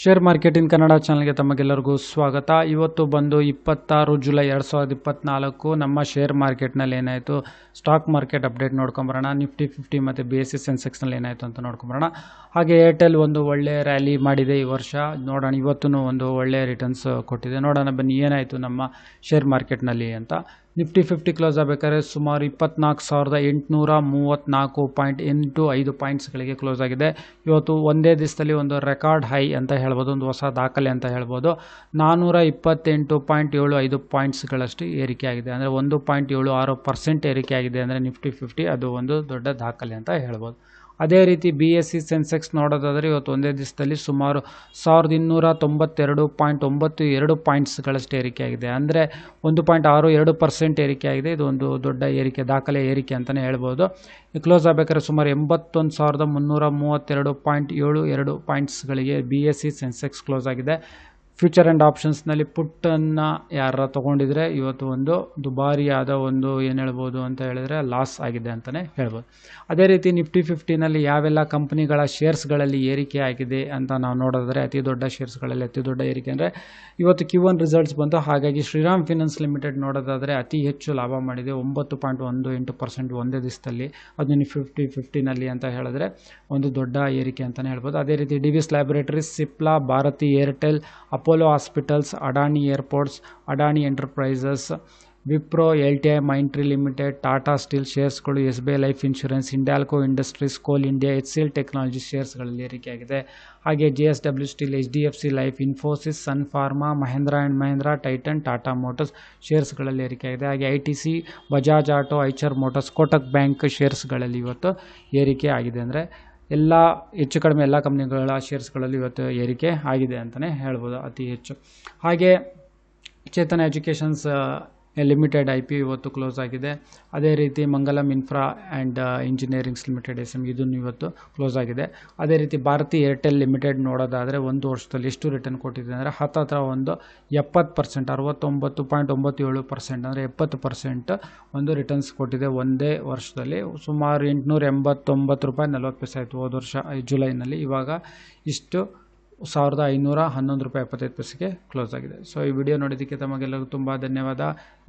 Share market in Kannada ಚಾನಲ್ಗೆ ತಮಗೆಲ್ಲರಿಗೂ ಸ್ವಾಗತ. ಇವತ್ತು ಬಂದು 26 ಜುಲೈ 2024 ನಮ್ಮ ಶೇರ್ ಮಾರ್ಕೆಟ್ನಲ್ಲಿ ಏನಾಯಿತು, ಸ್ಟಾಕ್ ಮಾರ್ಕೆಟ್ ಅಪ್ಡೇಟ್ ನೋಡ್ಕೊಂಬರೋಣ. ನಿಫ್ಟಿ 50 ಮತ್ತು BSE ಸೆನ್ಸೆಕ್ಸ್ನಲ್ಲಿ ಏನಾಯಿತು ಅಂತ ನೋಡ್ಕೊಂಬರೋಣ. ಹಾಗೆ ಏರ್ಟೆಲ್ ಒಂದು ಒಳ್ಳೆ ರ್ಯಾಲಿ ಮಾಡಿದೆ ಈ ವರ್ಷ. ನೋಡೋಣ, ಇವತ್ತೂ ಒಂದು ಒಳ್ಳೆ ರಿಟರ್ನ್ಸ್ ಕೊಟ್ಟಿದೆ. ನೋಡೋಣ ಬನ್ನಿ ಏನಾಯಿತು ನಮ್ಮ ಶೇರ್ ಮಾರ್ಕೆಟ್ನಲ್ಲಿ ಅಂತ. ನಿಫ್ಟಿ 50 ಕ್ಲೋಸ್ ಆಗಬೇಕಾದ್ರೆ ಸುಮಾರು 24,834.85 ಪಾಯಿಂಟ್ಸ್ಗಳಿಗೆ ಕ್ಲೋಸ್ ಆಗಿದೆ. ಇವತ್ತು ಒಂದೇ ದಿವಸದಲ್ಲಿ ಒಂದು ರೆಕಾರ್ಡ್ ಹೈ ಅಂತ ಹೇಳ್ಬೋದು, ಒಂದು ಹೊಸ ದಾಖಲೆ ಅಂತ ಹೇಳ್ಬೋದು. 428.75 ಪಾಯಿಂಟ್ಸ್ಗಳಷ್ಟು ಏರಿಕೆ ಆಗಿದೆ, ಅಂದರೆ 1.76% ಏರಿಕೆ ಆಗಿದೆ. ಅಂದರೆ ನಿಫ್ಟಿ 50 ಅದು ಒಂದು ದೊಡ್ಡ ದಾಖಲೆ ಅಂತ ಹೇಳ್ಬೋದು. ಅದೇ ರೀತಿ BSE ಸೆನ್ಸೆಕ್ಸ್ ನೋಡೋದಾದರೆ ಇವತ್ತು ಒಂದೇ ದಿವಸದಲ್ಲಿ ಸುಮಾರು 1,292.92 ಪಾಯಿಂಟ್ಸ್ಗಳಷ್ಟು ಏರಿಕೆ ಆಗಿದೆ, ಅಂದರೆ 1.62% ಏರಿಕೆ ಆಗಿದೆ. ಇದು ಒಂದು ದೊಡ್ಡ ಏರಿಕೆ, ದಾಖಲೆ ಏರಿಕೆ ಅಂತಲೇ ಹೇಳ್ಬೋದು. ಕ್ಲೋಸ್ ಆಗಬೇಕಾದ್ರೆ ಸುಮಾರು 81,332.72 ಪಾಯಿಂಟ್ಸ್ಗಳಿಗೆ BSE ಸೆನ್ಸೆಕ್ಸ್ ಕ್ಲೋಸ್ ಆಗಿದೆ. ಫ್ಯೂಚರ್ ಆ್ಯಂಡ್ ಆಪ್ಷನ್ಸ್ನಲ್ಲಿ ಪುಟ್ಟನ್ನು ಯಾರ ತೊಗೊಂಡಿದ್ರೆ ಇವತ್ತು ಒಂದು ದುಬಾರಿಯಾದ ಒಂದು ಏನು ಹೇಳ್ಬೋದು ಅಂತ ಹೇಳಿದ್ರೆ ಲಾಸ್ ಆಗಿದೆ ಅಂತಲೇ ಹೇಳ್ಬೋದು. ಅದೇ ರೀತಿ ನಿಫ್ಟಿ 50ನಲ್ಲಿ ಯಾವೆಲ್ಲ ಕಂಪ್ನಿಗಳ ಶೇರ್ಸ್ಗಳಲ್ಲಿ ಏರಿಕೆ ಆಗಿದೆ ಅಂತ ನಾವು ನೋಡೋದಾದರೆ, ಅತಿ ದೊಡ್ಡ ಶೇರ್ಸ್ಗಳಲ್ಲಿ ಅತಿ ದೊಡ್ಡ ಏರಿಕೆ ಅಂದರೆ ಇವತ್ತು Q1 ರಿಸಲ್ಟ್ಸ್ ಬಂತು. ಹಾಗಾಗಿ ಶ್ರೀರಾಮ್ ಫಿನಾನ್ಸ್ ಲಿಮಿಟೆಡ್ ನೋಡೋದಾದರೆ ಅತಿ ಹೆಚ್ಚು ಲಾಭ ಮಾಡಿದೆ, 9.18% ಒಂದೇ ದಿವಸದಲ್ಲಿ. ಅದು ನಿಫ್ಟಿ 50ನಲ್ಲಿ ಅಂತ ಹೇಳಿದ್ರೆ ಒಂದು ದೊಡ್ಡ ಏರಿಕೆ ಅಂತಲೇ ಹೇಳ್ಬೋದು. ಅದೇ ರೀತಿ Divi's laboratories, Cipla, Bharti Airtel, Apollo hospitals, Adani airports, Adani enterprises, Wipro, LTI Mindtree limited, Tata steel ಶೇರ್ಸ್ಗಳು, SBI life insurance, Hindalco industries, coal India, HCL technology ಶೇರ್ಸ್ಗಳಲ್ಲಿ ಏರಿಕೆಯಾಗಿದೆ. ಹಾಗೆ JSW steel, HDFC life, Infosys, sun pharma, Mahindra and Mahindra, Titan, Tata motors ಶೇರ್ಸ್ಗಳಲ್ಲಿ ಏರಿಕೆಯಾಗಿದೆ. ಹಾಗೆ ITC, Bajaj auto, Eicher motors, Kotak bank ಶೇರ್ಸ್ಗಳಲ್ಲಿ ಇವತ್ತು ಏರಿಕೆ ಆಗಿದೆ. ಅಂದರೆ ಎಲ್ಲ ಹೆಚ್ಚು ಕಡಿಮೆ ಎಲ್ಲ ಕಂಪ್ನಿಗಳ ಶೇರ್ಸ್ಗಳಲ್ಲಿ ಇವತ್ತು ಏರಿಕೆ ಆಗಿದೆ ಅಂತಲೇ ಹೇಳ್ಬೋದು ಅತಿ ಹೆಚ್ಚು. ಹಾಗೆ ಚೇತನ ಎಜುಕೇಷನ್ಸ್ ಲಿಮಿಟೆಡ್ IPO ಇವತ್ತು ಕ್ಲೋಸ್ ಆಗಿದೆ. ಅದೇ ರೀತಿ Mangalam infra and engineerings limited SME ಇದನ್ನು ಇವತ್ತು ಕ್ಲೋಸ್ ಆಗಿದೆ. ಅದೇ ರೀತಿ ಭಾರತಿ ಏರ್ಟೆಲ್ ಲಿಮಿಟೆಡ್ ನೋಡೋದಾದರೆ ಒಂದು ವರ್ಷದಲ್ಲಿ ಎಷ್ಟು ರಿಟರ್ನ್ ಕೊಟ್ಟಿದೆ ಅಂದರೆ ಹತ್ತಿರ ಒಂದು 70%, 69.97%, ಅಂದರೆ 70% ಒಂದು ರಿಟರ್ನ್ಸ್ ಕೊಟ್ಟಿದೆ ಒಂದೇ ವರ್ಷದಲ್ಲಿ. ಸುಮಾರು 889 ರೂಪಾಯಿ 40 ಪೈಸೆ ಆಯಿತು ಹೋದ ವರ್ಷ ಜುಲೈನಲ್ಲಿ. ಇವಾಗ ಇಷ್ಟು 1,511 ರೂಪಾಯಿ 75 ಪೈಸೆಗೆ ಕ್ಲೋಸ್ ಆಗಿದೆ. ಸೊ ಈ ವಿಡಿಯೋ ನೋಡಿದ್ದಕ್ಕೆ ತಮಗೆಲ್ಲರಿಗೂ ತುಂಬ ಧನ್ಯವಾದ.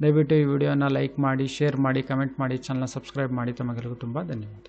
ದಯವಿಟ್ಟು ಈ ವಿಡಿಯೋನ ಲೈಕ್ ಮಾಡಿ, ಶೇರ್ ಮಾಡಿ, ಕಮೆಂಟ್ ಮಾಡಿ, ಚಾನಲ್ನ ಸಬ್ಸ್ಕ್ರೈಬ್ ಮಾಡಿ. ತಮಗೆಲ್ಲರಿಗೂ ತುಂಬ ಧನ್ಯವಾದ.